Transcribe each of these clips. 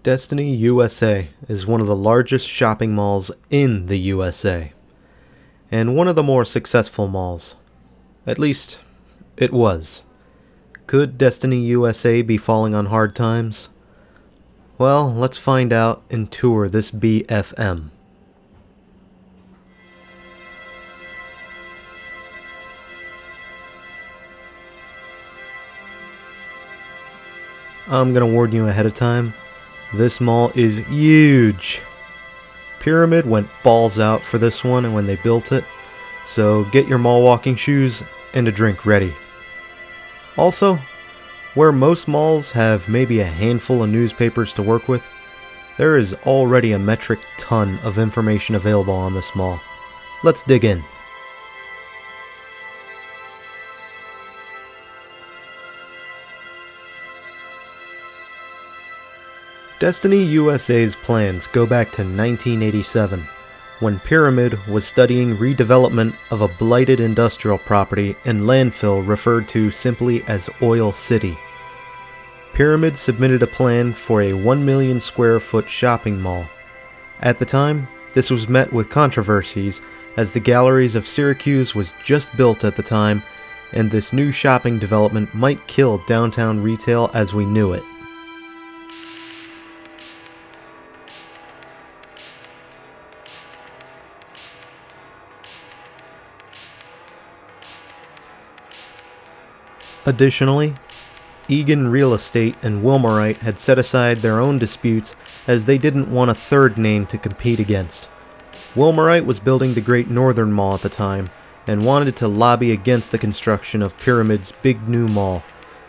Destiny USA is one of the largest shopping malls in the USA, and one of the more successful malls. At least, it was. Could Destiny USA be falling on hard times? Well, let's find out and tour this BFM. I'm gonna warn you ahead of time, this mall is huge. Pyramid went balls out for this one and when they built it, so get your mall walking shoes and a drink ready. Also, where most malls have maybe a handful of newspapers to work with, there is already a metric ton of information available on this mall. Let's dig in. Destiny USA's plans go back to 1987, when Pyramid was studying redevelopment of a blighted industrial property and landfill referred to simply as Oil City. Pyramid submitted a plan for a 1 million square foot shopping mall. At the time, this was met with controversies as the Galleries of Syracuse was just built at the time, and this new shopping development might kill downtown retail as we knew it. Additionally, Egan Real Estate and Wilmerite had set aside their own disputes as they didn't want a third name to compete against. Wilmerite was building the Great Northern Mall at the time and wanted to lobby against the construction of Pyramid's big new mall,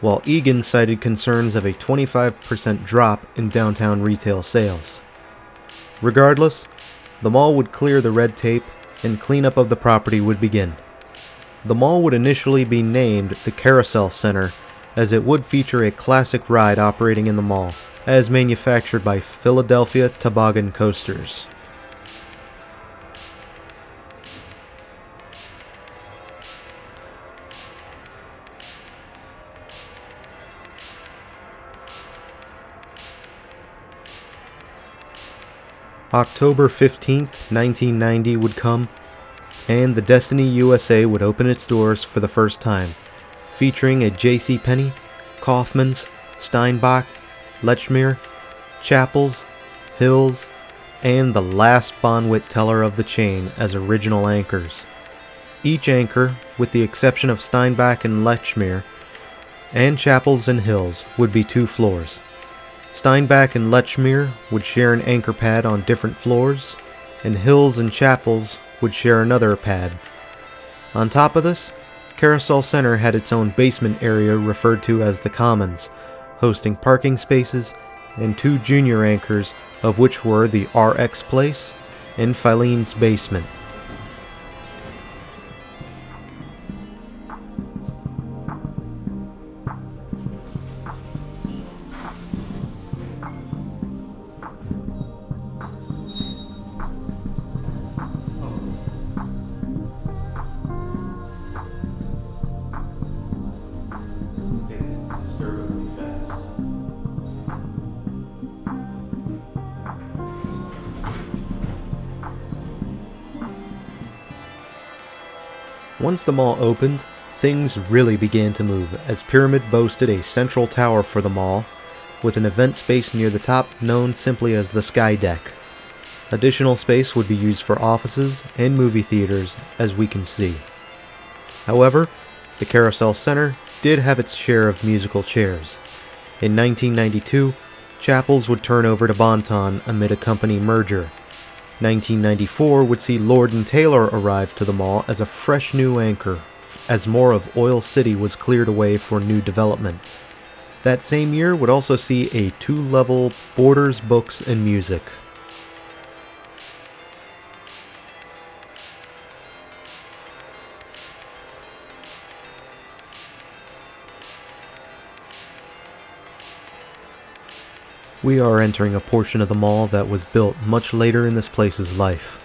while Egan cited concerns of a 25% drop in downtown retail sales. Regardless, the mall would clear the red tape and cleanup of the property would begin. The mall would initially be named the Carousel Center, as it would feature a classic ride operating in the mall, as manufactured by Philadelphia Toboggan Coasters. October 15th, 1990 would come, and the Destiny USA would open its doors for the first time, featuring a JCPenney, Kaufmann's, Steinbach, Lechmere, Chappell's, Hills, and the last Bonwit teller of the chain as original anchors. Each anchor, with the exception of Steinbach and Lechmere, and Chappell's and Hills, would be 2 floors. Steinbach and Lechmere would share an anchor pad on different floors, and Hills and Chappell's would share another pad. On top of this, Carousel Center had its own basement area referred to as the Commons, hosting parking spaces and 2 junior anchors, of which were the RX Place and Filene's Basement. Once the mall opened, things really began to move as Pyramid boasted a central tower for the mall, with an event space near the top known simply as the Sky Deck. Additional space would be used for offices and movie theaters, as we can see. However, the Carousel Center did have its share of musical chairs. In 1992, Chappell's would turn over to Bon-Ton amid a company merger. 1994 would see Lord & Taylor arrive to the mall as a fresh new anchor, as more of Oil City was cleared away for new development. That same year would also see a 2-level Borders Books and Music. We are entering a portion of the mall that was built much later in this place's life.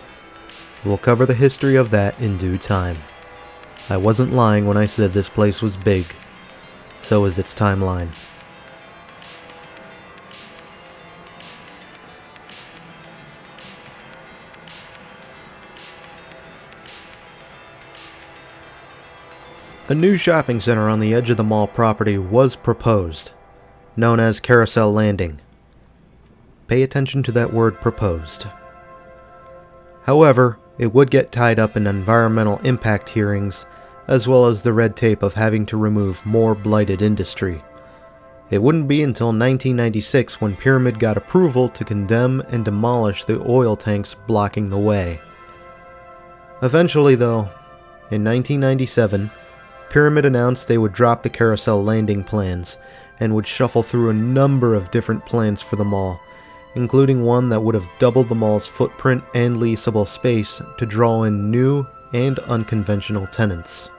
We'll cover the history of that in due time. I wasn't lying when I said this place was big. So is its timeline. A new shopping center on the edge of the mall property was proposed, known as Carousel Landing. Pay attention to that word proposed. However, it would get tied up in environmental impact hearings, as well as the red tape of having to remove more blighted industry. It wouldn't be until 1996 when Pyramid got approval to condemn and demolish the oil tanks blocking the way. Eventually though, in 1997, Pyramid announced they would drop the Carousel Landing plans and would shuffle through a number of different plans for the mall, including one that would have doubled the mall's footprint and leasable space to draw in new and unconventional tenants.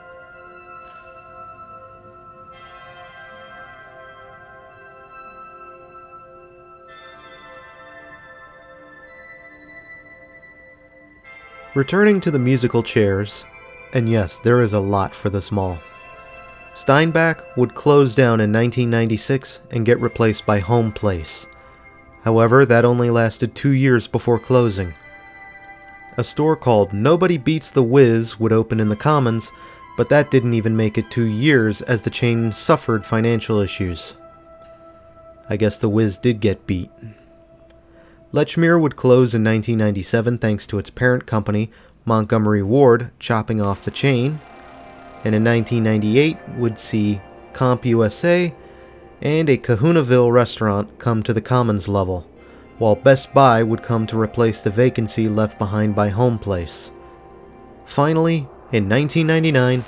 Returning to the musical chairs, and yes, there is a lot for this mall. Steinbach would close down in 1996 and get replaced by Home Place. However, that only lasted 2 years before closing. A store called Nobody Beats the Wiz would open in the Commons, but that didn't even make it 2 years as the chain suffered financial issues. I guess the Wiz did get beat. Lechmere would close in 1997 thanks to its parent company, Montgomery Ward, chopping off the chain, and in 1998 would see Comp USA and a Kahunaville restaurant come to the Commons level, while Best Buy would come to replace the vacancy left behind by Home Place. Finally, in 1999,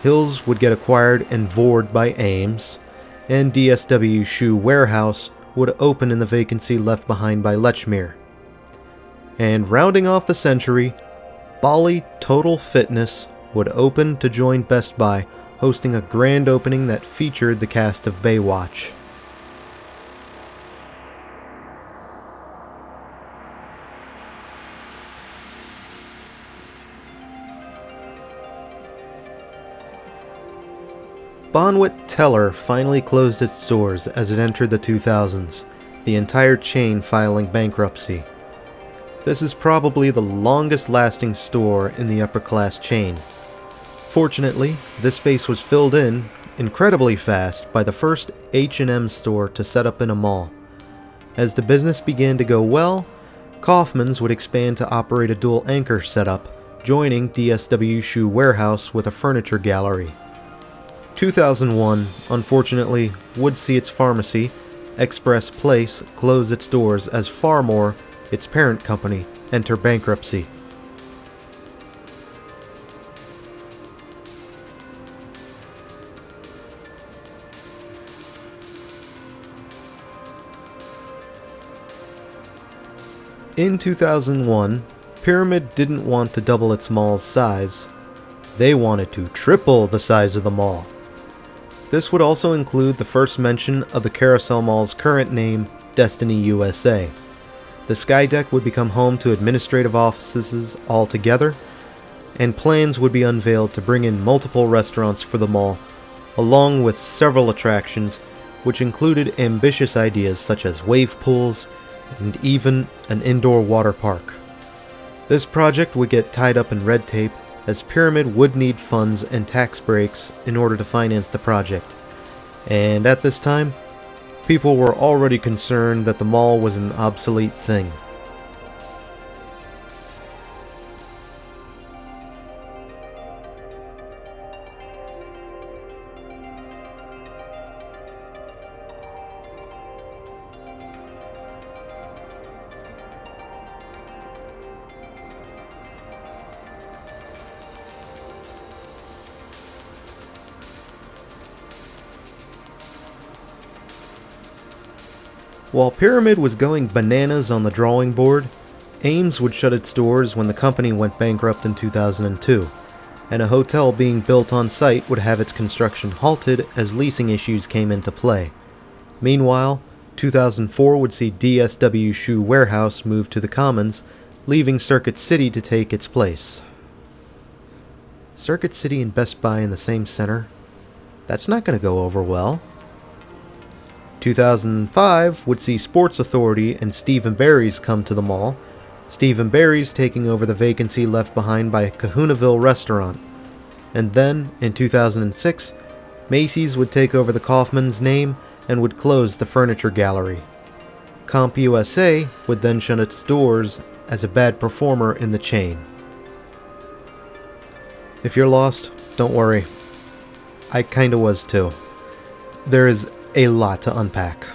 Hills would get acquired and vored by Ames, and DSW Shoe Warehouse would open in the vacancy left behind by Lechmere. And rounding off the century, Bali Total Fitness would open to join Best Buy, hosting a grand opening that featured the cast of Baywatch. Bonwit Teller finally closed its doors as it entered the 2000s, the entire chain filing bankruptcy. This is probably the longest lasting store in the upper class chain. Fortunately, this space was filled in incredibly fast by the first H&M store to set up in a mall. As the business began to go well, Kaufmann's would expand to operate a dual anchor setup, joining DSW Shoe Warehouse with a furniture gallery. 2001, unfortunately, would see its pharmacy, Express Place, close its doors as Farmore, its parent company, enter bankruptcy. In 2001, Pyramid didn't want to double its mall's size. They wanted to triple the size of the mall. This would also include the first mention of the Carousel Mall's current name, Destiny USA. The Skydeck would become home to administrative offices altogether, and plans would be unveiled to bring in multiple restaurants for the mall, along with several attractions, which included ambitious ideas such as wave pools and even an indoor water park. This project would get tied up in red tape, as Pyramid would need funds and tax breaks in order to finance the project. And at this time, people were already concerned that the mall was an obsolete thing. While Pyramid was going bananas on the drawing board, Ames would shut its doors when the company went bankrupt in 2002, and a hotel being built on site would have its construction halted as leasing issues came into play. Meanwhile, 2004 would see DSW Shoe Warehouse move to the Commons, leaving Circuit City to take its place. Circuit City and Best Buy in the same center? That's not going to go over well. 2005 would see Sports Authority and Steve & Barry's come to the mall, Steve & Barry's taking over the vacancy left behind by Kahunaville Restaurant. And then, in 2006, Macy's would take over the Kaufmann's name and would close the furniture gallery. CompUSA would then shut its doors as a bad performer in the chain. If you're lost, don't worry. I kinda was too. There is a lot to unpack.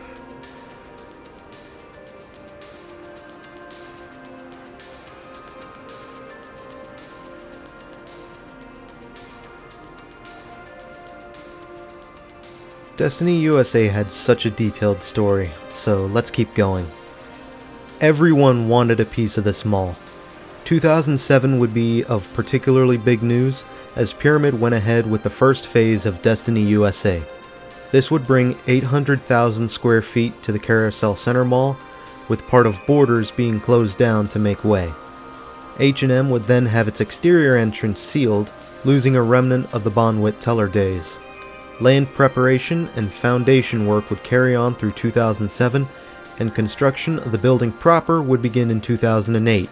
Destiny USA had such a detailed story, so let's keep going. Everyone wanted a piece of this mall. 2007 would be of particularly big news as Pyramid went ahead with the first phase of Destiny USA. This would bring 800,000 square feet to the Carousel Center Mall, with part of Borders being closed down to make way. H&M would then have its exterior entrance sealed, losing a remnant of the Bonwit Teller days. Land preparation and foundation work would carry on through 2007, and construction of the building proper would begin in 2008.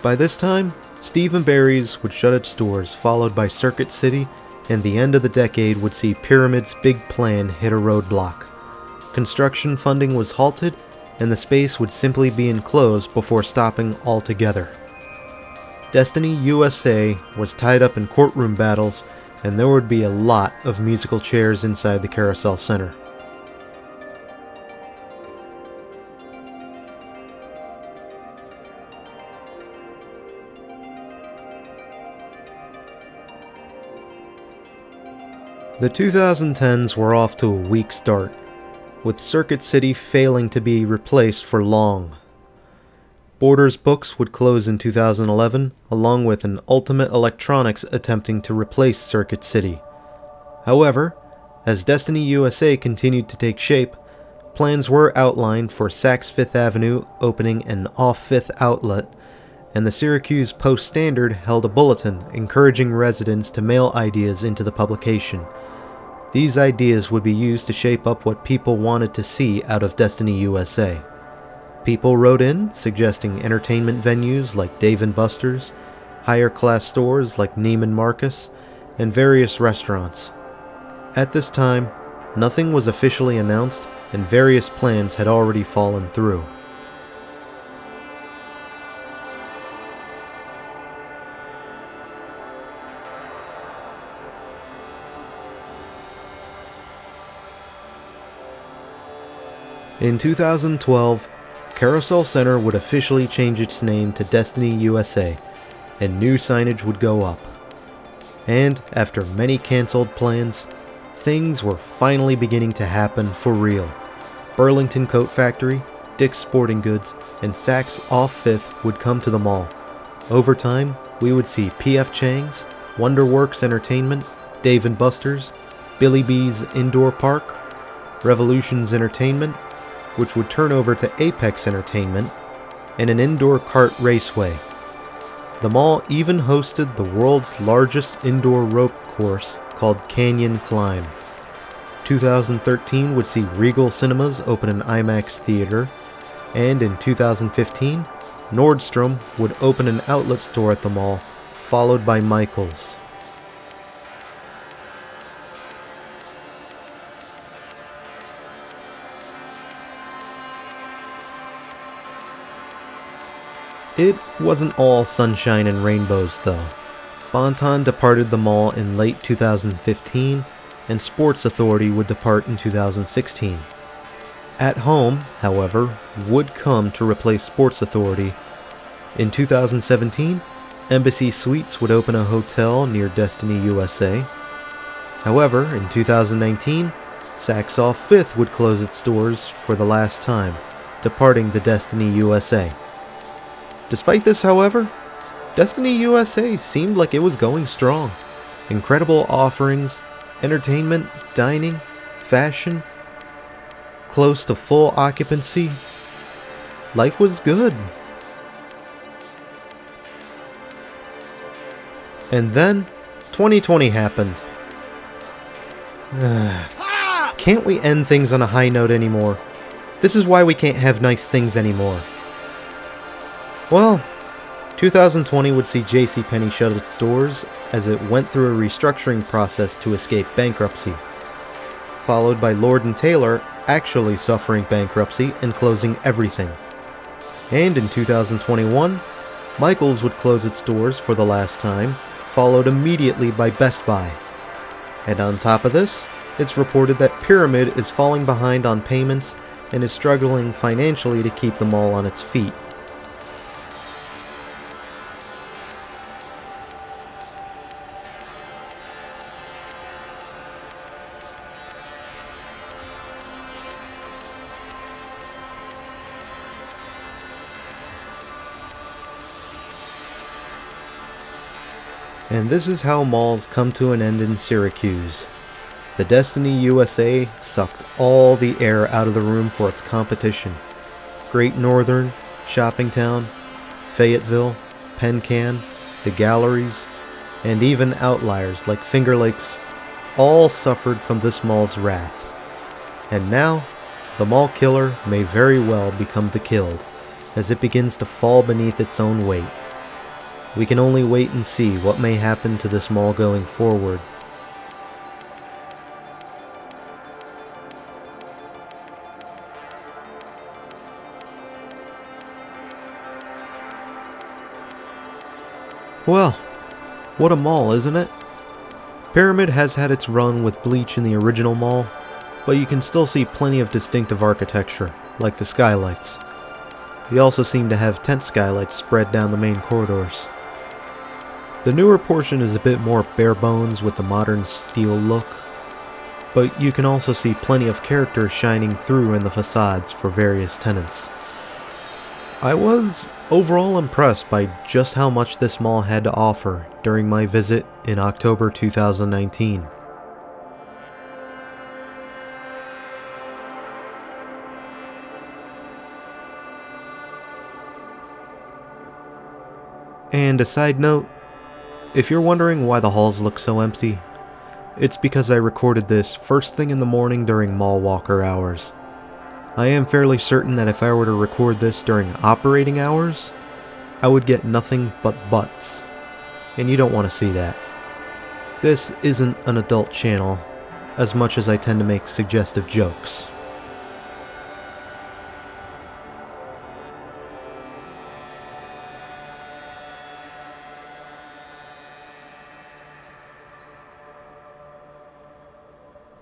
By this time, Steve & Barry's would shut its doors, followed by Circuit City, and the end of the decade would see Pyramid's big plan hit a roadblock. Construction funding was halted, and the space would simply be enclosed before stopping altogether. Destiny USA was tied up in courtroom battles, and there would be a lot of musical chairs inside the Carousel Center. The 2010s were off to a weak start, with Circuit City failing to be replaced for long. Borders Books would close in 2011, along with an Ultimate Electronics attempting to replace Circuit City. However, as Destiny USA continued to take shape, plans were outlined for Saks Fifth Avenue opening an off-Fifth outlet, and the Syracuse Post-Standard held a bulletin encouraging residents to mail ideas into the publication. These ideas would be used to shape up what people wanted to see out of Destiny USA. People wrote in, suggesting entertainment venues like Dave & Buster's, higher class stores like Neiman Marcus, and various restaurants. At this time, nothing was officially announced, and various plans had already fallen through. In 2012, Carousel Center would officially change its name to Destiny USA, and new signage would go up. And after many cancelled plans, things were finally beginning to happen for real. Burlington Coat Factory, Dick's Sporting Goods, and Saks off 5th would come to the mall. Over time, we would see P.F. Chang's, Wonderworks Entertainment, Dave & Buster's, Billy B's Indoor Park, Revolutions Entertainment, which would turn over to Apex Entertainment, and an indoor kart raceway. The mall even hosted the world's largest indoor rope course called Canyon Climb. 2013 would see Regal Cinemas open an IMAX theater, and in 2015, Nordstrom would open an outlet store at the mall, followed by Michaels. It wasn't all sunshine and rainbows though. Bon-Ton departed the mall in late 2015, and Sports Authority would depart in 2016. At Home, however, would come to replace Sports Authority. In 2017, Embassy Suites would open a hotel near Destiny USA. However, in 2019, Saks Off 5th would close its doors for the last time, departing the Destiny USA. Despite this, however, Destiny USA seemed like it was going strong. Incredible offerings, entertainment, dining, fashion, close to full occupancy. Life was good. And then, 2020 happened. can't we end things on a high note anymore? This is why we can't have nice things anymore. Well, 2020 would see JCPenney shut its doors as it went through a restructuring process to escape bankruptcy, followed by Lord & Taylor actually suffering bankruptcy and closing everything. And in 2021, Michaels would close its doors for the last time, followed immediately by Best Buy. And on top of this, it's reported that Pyramid is falling behind on payments and is struggling financially to keep the mall on its feet. And this is how malls come to an end in Syracuse. The Destiny USA sucked all the air out of the room for its competition. Great Northern, Shoppingtown, Fayetteville, Pencan, the Galleries, and even outliers like Finger Lakes all suffered from this mall's wrath. And now, the mall killer may very well become the killed, as it begins to fall beneath its own weight. We can only wait and see what may happen to this mall going forward. Well, what a mall, isn't it? Pyramid has had its run with bleach in the original mall, but you can still see plenty of distinctive architecture, like the skylights. We also seem to have tent skylights spread down the main corridors. The newer portion is a bit more bare bones with the modern steel look, but you can also see plenty of character shining through in the facades for various tenants. I was overall impressed by just how much this mall had to offer during my visit in October 2019. And a side note, if you're wondering why the halls look so empty, it's because I recorded this first thing in the morning during mall walker hours. I am fairly certain that if I were to record this during operating hours, I would get nothing but butts, and you don't want to see that. This isn't an adult channel, as much as I tend to make suggestive jokes.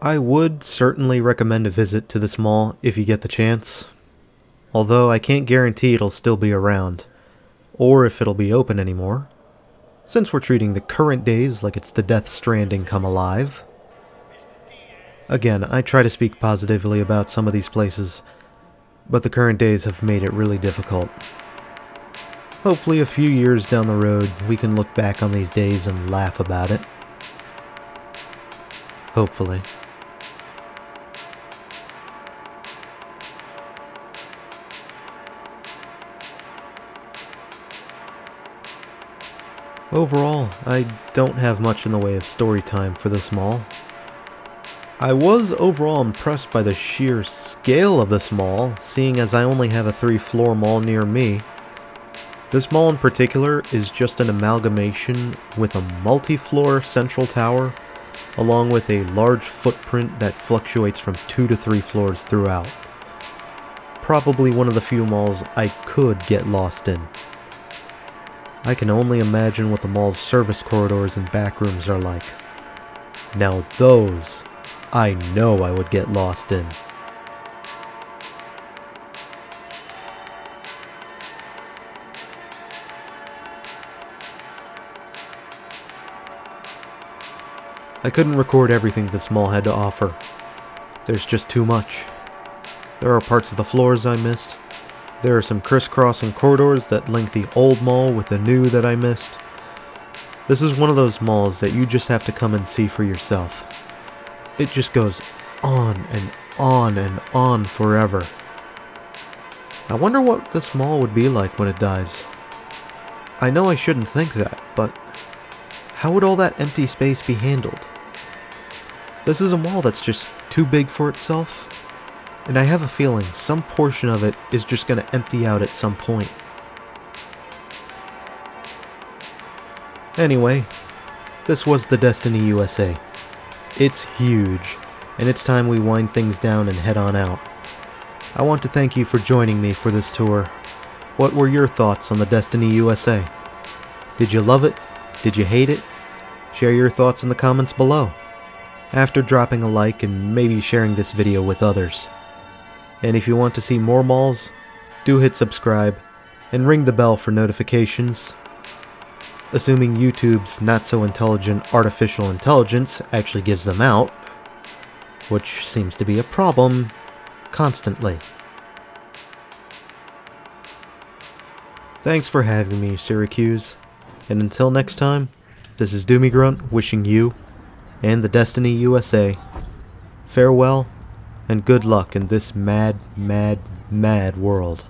I would certainly recommend a visit to this mall if you get the chance, although I can't guarantee it'll still be around, or if it'll be open anymore, since we're treating the current days like it's the Death Stranding come alive. Again, I try to speak positively about some of these places, but the current days have made it really difficult. Hopefully a few years down the road, we can look back on these days and laugh about it. Hopefully. Overall, I don't have much in the way of story time for this mall. I was overall impressed by the sheer scale of this mall, seeing as I only have a 3-floor mall near me. This mall in particular is just an amalgamation with a multi-floor central tower, along with a large footprint that fluctuates from 2 to 3 floors throughout. Probably one of the few malls I could get lost in. I can only imagine what the mall's service corridors and back rooms are like. Now those, I know I would get lost in. I couldn't record everything this mall had to offer. There's just too much. There are parts of the floors I missed. There are some crisscrossing corridors that link the old mall with the new that I missed. This is one of those malls that you just have to come and see for yourself. It just goes on and on and on forever. I wonder what this mall would be like when it dies. I know I shouldn't think that, but how would all that empty space be handled? This is a mall that's just too big for itself, and I have a feeling some portion of it is just going to empty out at some point. Anyway, this was the Destiny USA. It's huge, and it's time we wind things down and head on out. I want to thank you for joining me for this tour. What were your thoughts on the Destiny USA? Did you love it? Did you hate it? Share your thoughts in the comments below, after dropping a like and maybe sharing this video with others. And if you want to see more malls, do hit subscribe and ring the bell for notifications. Assuming YouTube's not-so-intelligent artificial intelligence actually gives them out, which seems to be a problem constantly. Thanks for having me, Syracuse, and until next time, this is Doomie Grunt wishing you and the Destiny USA farewell and good luck in this mad, mad, mad world.